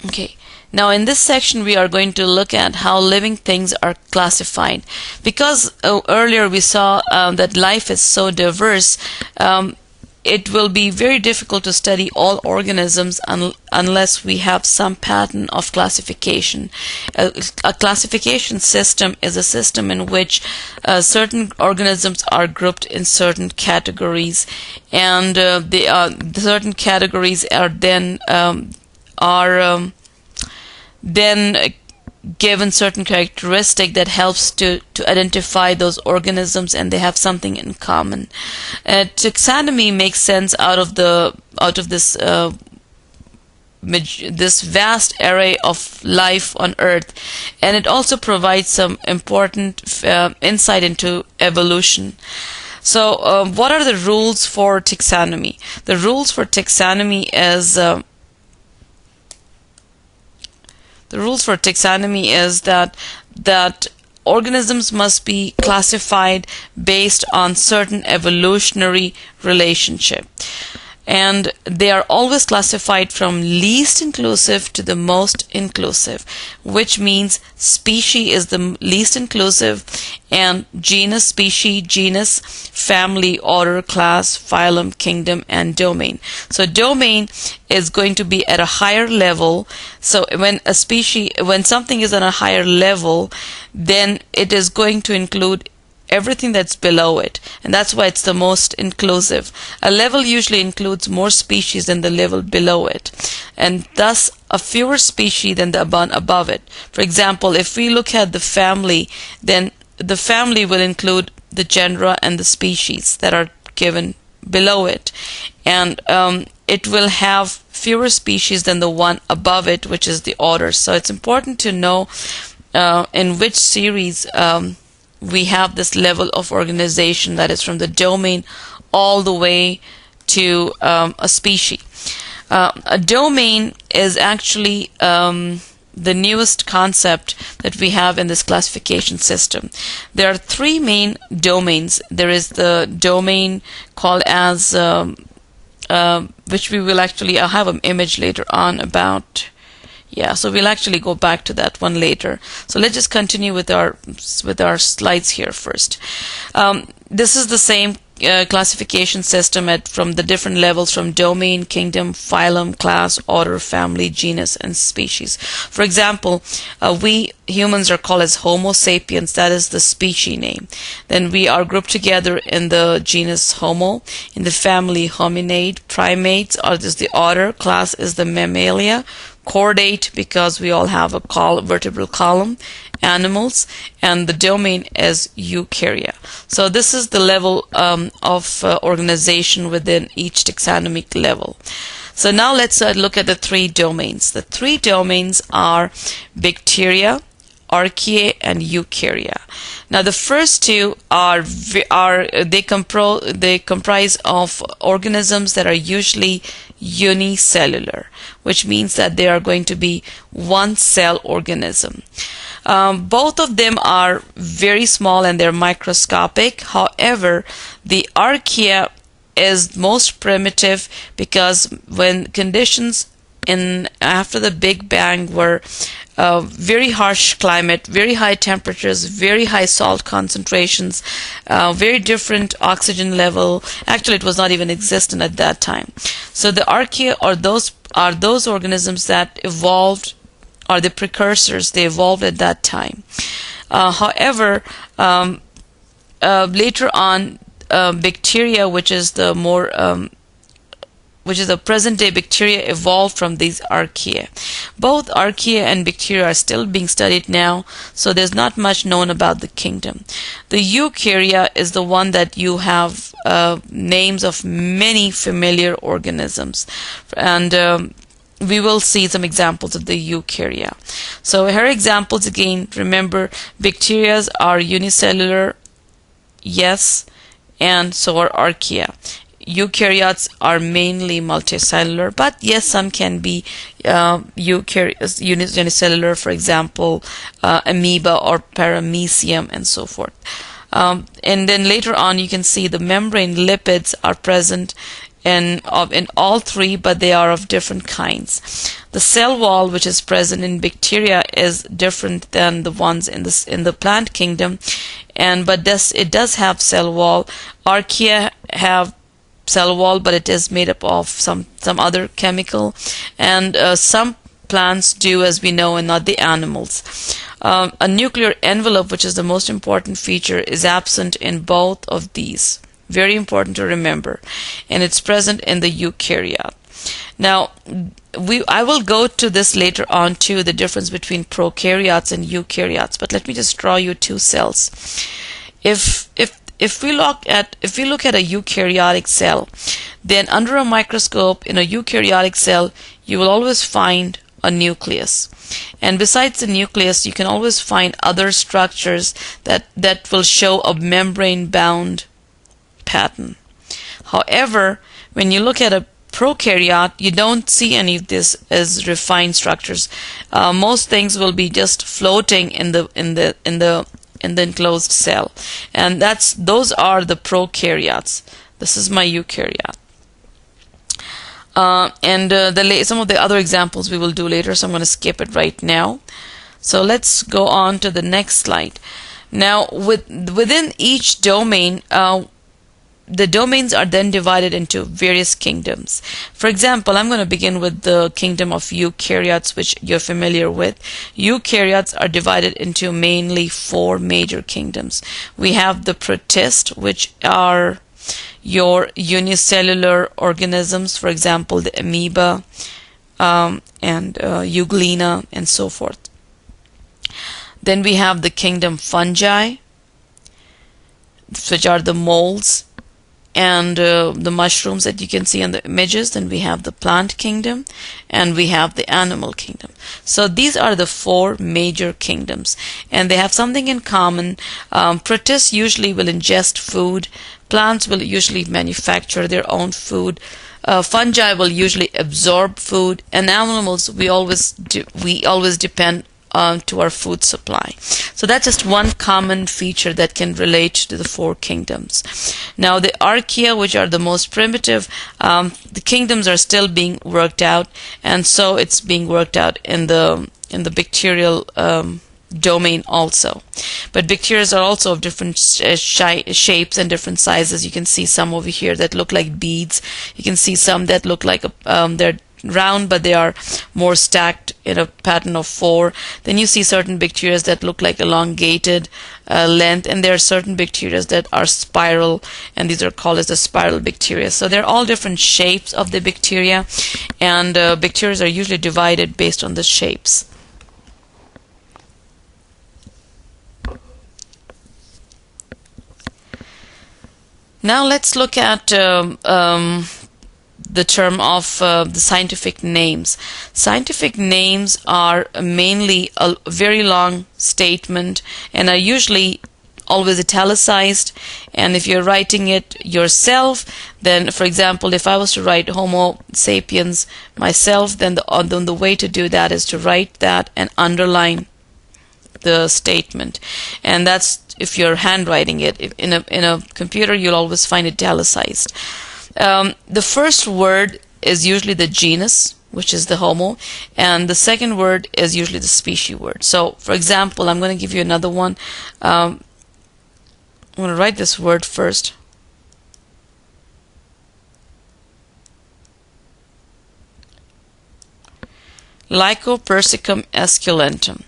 Okay. Now in this section we are going to look at how living things are classified. Because earlier we saw that life is so diverse, it will be very difficult to study all organisms unless we have some pattern of classification. A classification system is a system in which certain organisms are grouped in certain categories, and the certain categories are then given certain characteristic that helps to identify those organisms, and they have something in common. Taxonomy makes sense out of this this vast array of life on Earth, and it also provides some important insight into evolution. So, what are the rules for taxonomy? The rules for taxonomy is that organisms must be classified based on certain evolutionary relationship. And they are always classified from least inclusive to the most inclusive, which means species is the least inclusive, and genus, species, genus, family, order, class, phylum, kingdom, and domain. So domain is going to be at a higher level. So when something is on a higher level, then it is going to include everything that's below it, and that's why it's the most inclusive. A level usually includes more species than the level below it, and thus a fewer species than the one above it. For example, if we look at the family, then the family will include the genera and the species that are given below it, and it will have fewer species than the one above it, which is the order. So it's important to know in which series we have this level of organization, that is from the domain all the way to a species. A domain is actually the newest concept that we have in this classification system. There are three main domains. There is the domain called as, which we will actually, I'll have an image later on about. Yeah, so we'll actually go back to that one later. So let's just continue with our slides here first. This is the same classification system from the different levels, from domain, kingdom, phylum, class, order, family, genus, and species. For example, we humans are called as Homo sapiens. That is the species name. Then we are grouped together in the genus Homo. In the family, hominid. Primates is the order. Class is the Mammalia. Chordate, because we all have a vertebral column, animals, and the domain is eukarya. So this is the level of organization within each taxonomic level. So now let's look at the three domains. The three domains are bacteria, archaea, and eukarya. Now the first two they comprise of organisms that are usually unicellular, which means that they are going to be one cell organism. Both of them are very small and they're microscopic. However, the archaea is most primitive, because when conditions after the Big Bang were very harsh climate, very high temperatures, very high salt concentrations, very different oxygen level. Actually, it was not even existent at that time. So the archaea are those organisms that evolved, are the precursors. They evolved at that time. However, later on, bacteria, which is the present-day bacteria, evolved from these archaea. Both archaea and bacteria are still being studied now, so there's not much known about the kingdom. The eukarya is the one that you have names of many familiar organisms, and we will see some examples of the eukarya. So here are examples again. Remember, bacteria are unicellular, yes, and so are archaea. Eukaryotes are mainly multicellular, but yes, some can be unicellular, for example, amoeba or paramecium and so forth. And then later on you can see the membrane lipids are present in all three, but they are of different kinds. The cell wall, which is present in bacteria, is different than the ones in the plant kingdom, but it does have cell wall. Archaea have cell wall, but it is made up of some other chemical, and some plants do, as we know, and not the animals. A nuclear envelope, which is the most important feature, is absent in both of these. Very important to remember, and it's present in the eukaryote. Now, I will go to this later on too, the difference between prokaryotes and eukaryotes. But let me just draw you two cells. If we look at a eukaryotic cell, then under a microscope in a eukaryotic cell, you will always find a nucleus. And besides the nucleus, you can always find other structures that will show a membrane-bound pattern. However, when you look at a prokaryote, you don't see any of this as refined structures. Most things will be just floating in the enclosed cell, and those are the prokaryotes. This is my eukaryote. Some of the other examples we will do later, so I'm going to skip it right now. So let's go on to the next slide. Now, within each domain, the domains are then divided into various kingdoms. For example, I'm going to begin with the kingdom of eukaryotes, which you're familiar with. Eukaryotes are divided into mainly four major kingdoms. We have the protist, which are your unicellular organisms, for example, the amoeba and euglena and so forth. Then we have the kingdom fungi, which are the molds and the mushrooms that you can see in the images. Then we have the plant kingdom, and we have the animal kingdom. So these are the four major kingdoms, and they have something in common. Protists usually will ingest food. Plants will usually manufacture their own food. Fungi will usually absorb food, and animals we always depend to our food supply. So that's just one common feature that can relate to the four kingdoms. Now, the archaea, which are the most primitive, the kingdoms are still being worked out, and so it's being worked out in the bacterial domain also. But bacteria are also of different shapes and different sizes. You can see some over here that look like beads. You can see some that look like they're round, but they are more stacked in a pattern of four. Then you see certain bacteria that look like elongated length, and there are certain bacteria that are spiral, and these are called as the spiral bacteria. So they're all different shapes of the bacteria, and bacteria are usually divided based on the shapes. Now let's look at the term of the scientific names. Scientific names are mainly a very long statement and are usually always italicized. And if you're writing it yourself, then, for example, if I was to write Homo sapiens myself, then the way to do that is to write that and underline the statement. And that's if you're handwriting it. In a computer, you'll always find it italicized. The first word is usually the genus, which is the Homo, and the second word is usually the species word. So, for example, I'm going to give you another one. I'm going to write this word first. Lycopersicum esculentum.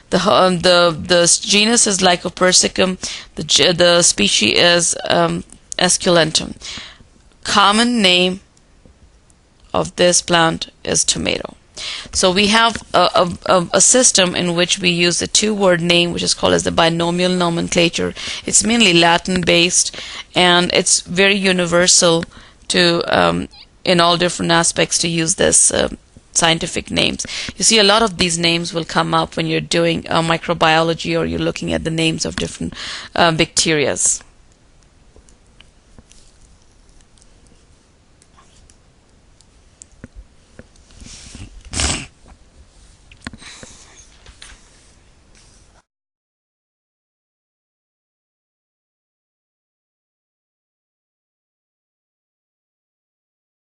The genus is Lycopersicum. The species is esculentum. Common name of this plant is tomato. So we have a system in which we use the two-word name, which is called as the binomial nomenclature. It's mainly Latin based, and it's very universal to in all different aspects to use this scientific names. You see, a lot of these names will come up when you're doing microbiology or you're looking at the names of different bacteria.